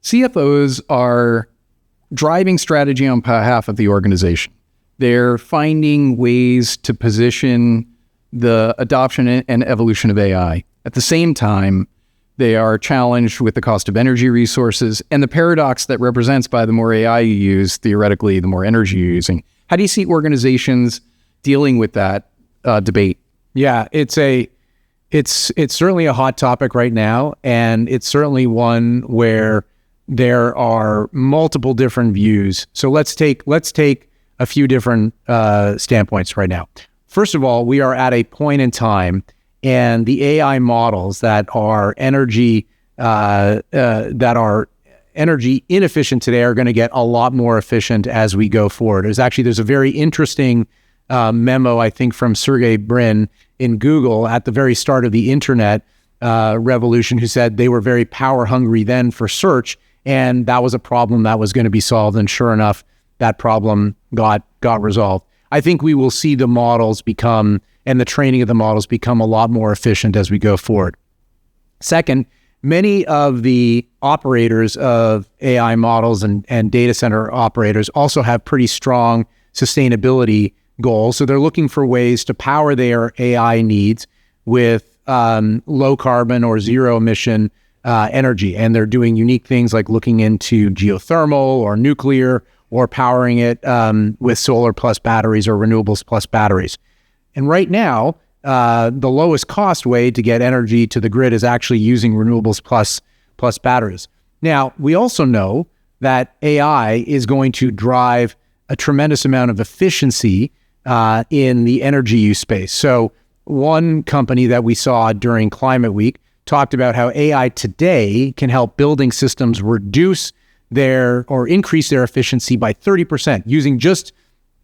CFOs are driving strategy on behalf of the organization. They're finding ways to position the adoption and evolution of AI. At the same time, they are challenged with the cost of energy resources and the paradox that represents by the more AI you use, theoretically, the more energy you're using. How do you see organizations dealing with that debate? Yeah, it's certainly a hot topic right now, and it's certainly one where there are multiple different views. So let's take a few different standpoints right now. First of all, we are at a point in time, and the AI models that are energy inefficient today are going to get a lot more efficient as we go forward. There's a very interesting memo, I think, from Sergey Brin in Google at the very start of the internet revolution, who said they were very power hungry then for search, and that was a problem that was going to be solved. And sure enough, that problem got resolved. I think we will see the models become, and the training of the models become, a lot more efficient as we go forward. Second, many of the operators of AI models and data center operators also have pretty strong sustainability goals. So they're looking for ways to power their AI needs with low carbon or zero emission energy. And they're doing unique things like looking into geothermal or nuclear, or powering it with solar plus batteries or renewables plus batteries. And right now, the lowest cost way to get energy to the grid is actually using renewables plus batteries. Now, we also know that AI is going to drive a tremendous amount of efficiency in the energy use space. So one company that we saw during Climate Week talked about how AI today can help building systems reduce or increase their efficiency by 30% using just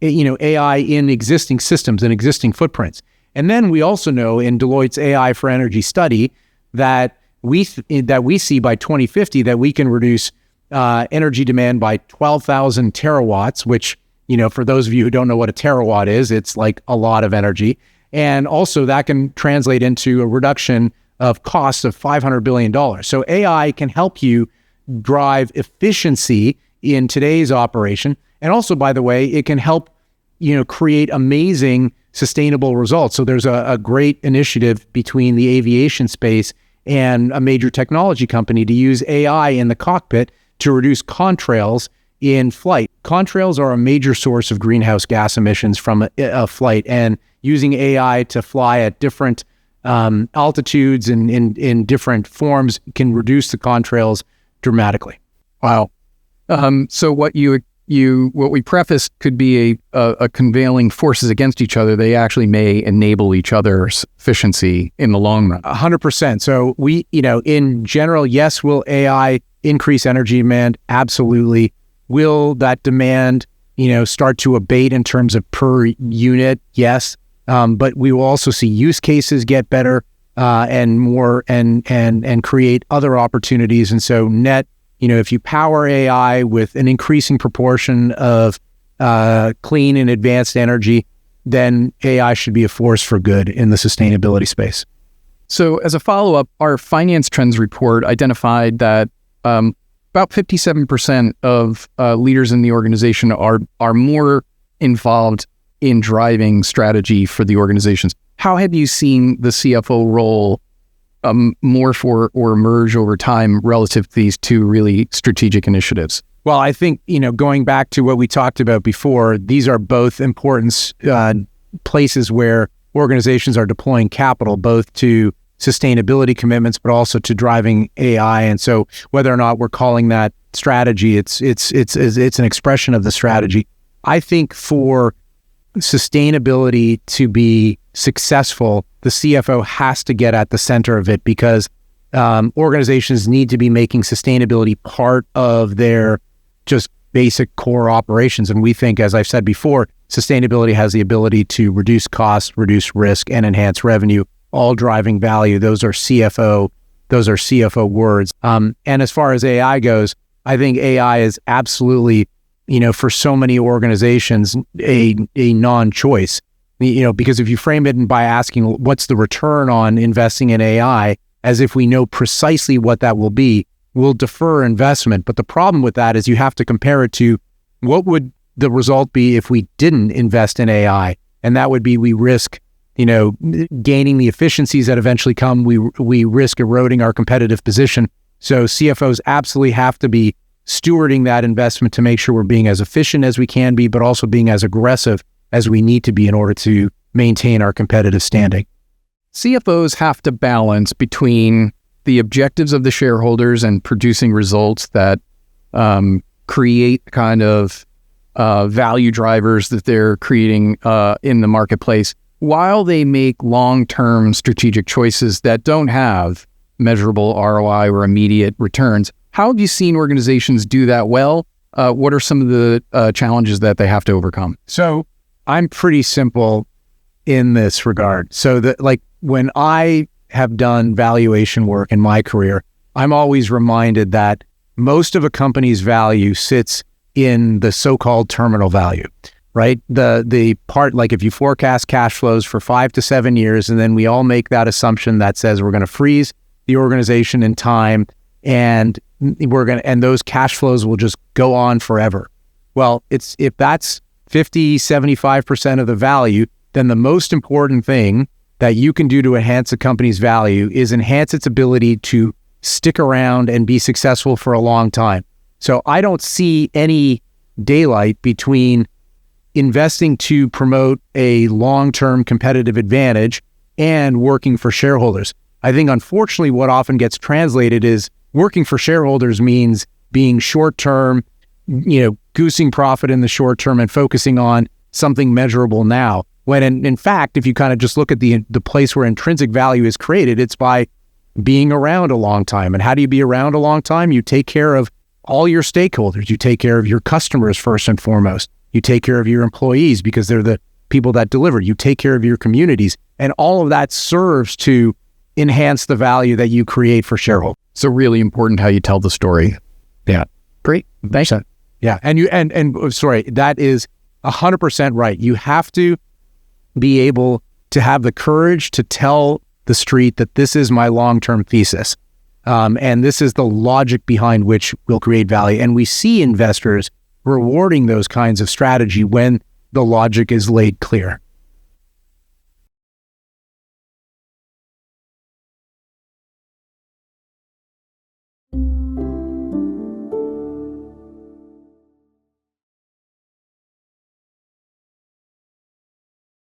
AI in existing systems and existing footprints. And then we also know in Deloitte's AI for Energy study that we see by 2050 that we can reduce energy demand by 12,000 terawatts, which, for those of you who don't know what a terawatt is, it's like a lot of energy. And also that can translate into a reduction of costs of $500 billion. So AI can help you drive efficiency in today's operation. And also, by the way, it can help, create amazing sustainable results. So there's a great initiative between the aviation space and a major technology company to use AI in the cockpit to reduce contrails in flight. Contrails are a major source of greenhouse gas emissions from a flight, and using AI to fly at different altitudes and in different forms can reduce the contrails dramatically. Wow. So what we prefaced could be a convailing forces against each other. They actually may enable each other's efficiency in the long run. 100%. So we, in general, yes, will AI increase energy demand? Absolutely. Will that demand, start to abate in terms of per unit? Yes. But we will also see use cases get better and more and create other opportunities. And so net, if you power AI with an increasing proportion of clean and advanced energy, then AI should be a force for good in the sustainability space. So as a follow-up, our finance trends report identified that about 57% of leaders in the organization are more involved in driving strategy for the organizations. How have you seen the CFO role morph or emerge over time relative to these two really strategic initiatives? Well, I think, going back to what we talked about before, these are both important places where organizations are deploying capital, both to sustainability commitments, but also to driving AI. And so whether or not we're calling that strategy, it's an expression of the strategy. I think for sustainability to be successful, the CFO has to get at the center of it, because organizations need to be making sustainability part of their just basic core operations. And we think, as I've said before, sustainability has the ability to reduce costs, reduce risk, and enhance revenue, all driving value. Those are CFO words. And as far as AI goes, I think AI is absolutely, for so many organizations, a non-choice. Because if you frame it by asking what's the return on investing in AI, as if we know precisely what that will be, we'll defer investment. But the problem with that is you have to compare it to what would the result be if we didn't invest in AI? And that would be we risk, gaining the efficiencies that eventually come. We risk eroding our competitive position. So CFOs absolutely have to be stewarding that investment to make sure we're being as efficient as we can be, but also being as aggressive as we need to be in order to maintain our competitive standing. CFOs have to balance between the objectives of the shareholders and producing results that create kind of value drivers that they're creating in the marketplace, while they make long-term strategic choices that don't have measurable ROI or immediate returns. How have you seen organizations do that well? What are some of the challenges that they have to overcome? So I'm pretty simple in this regard. So that, like, when I have done valuation work in my career, I'm always reminded that most of a company's value sits in the so-called terminal value, right? The part, like if you forecast cash flows for 5 to 7 years, and then we all make that assumption that says we're going to freeze the organization in time, and and those cash flows will just go on forever. Well, if that's 50, 75% of the value, then the most important thing that you can do to enhance a company's value is enhance its ability to stick around and be successful for a long time. So I don't see any daylight between investing to promote a long-term competitive advantage and working for shareholders. I think, unfortunately, what often gets translated is working for shareholders means being short-term, goosing profit in the short term and focusing on something measurable now. When in fact, if you kind of just look at the place where intrinsic value is created, it's by being around a long time. And how do you be around a long time? You take care of all your stakeholders. You take care of your customers first and foremost. You take care of your employees because they're the people that deliver. You take care of your communities. And all of that serves to enhance the value that you create for shareholders. So really important how you tell the story. Yeah. Great. Thanks. Yeah. And sorry, that is 100% right. You have to be able to have the courage to tell the street that this is my long-term thesis. And this is the logic behind which we'll create value. And we see investors rewarding those kinds of strategy when the logic is laid clear.